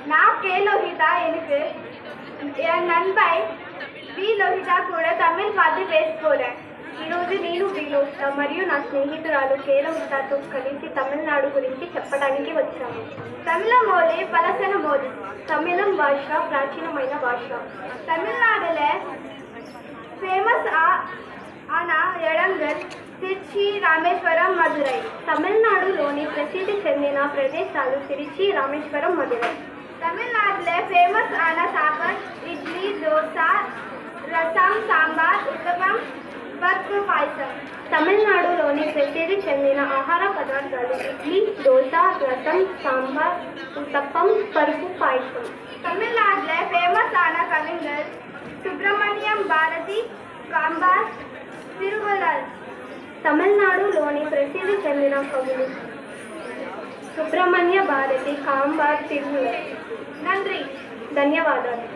நான் கே லோஹிதா. எனக்கு என் நண்பன் వి లోహిత కూడా తమిళ్ మాధ్య వేసుకోలేం. ఈరోజు నేను వి లోహిత మరియు నా స్నేహితురాలు కే లోహితతో కలిసి తమిళనాడు గురించి చెప్పడానికి వచ్చాము. తమిళ మోలి పలసన మోలి. తమిళం భాష ప్రాచీనమైన భాష. తమిళనాడులో ఫేమస్ ఆన ఎడంగల్, తిరుచి, రామేశ్వరం, మదురై. తమిళనాడులోని ప్రసిద్ధి చెందిన ప్రదేశాలు తిరుచి, రామేశ్వరం, మదురై. తమిళనాడులో ఫేమస్ ఆన సాంబార్, ఇడ్లీ, దోశ, రసం, సాంబార్, ఉత్తపం, పప్పు పాయసం. తమిళనాడులోని ప్రసిద్ధి చెందిన ఆహార పదార్థాలు ఇడ్లీ, దోశ, రసం, సాంబార్, ఉత్తప్పం, పరుపు పాయసం. తమిళనాడులో ఫేమస్ ఆన కవింగల్, సుబ్రహ్మణ్యం భారతి, కాంబార్, తిరుమలల్. తమిళనాడులోని ప్రసిద్ధి చెందిన కవులు సుబ్రహ్మణ్య భారతి, కాంబార్, తిరుమలల్. నంద్రి. ధన్యవాదాలు.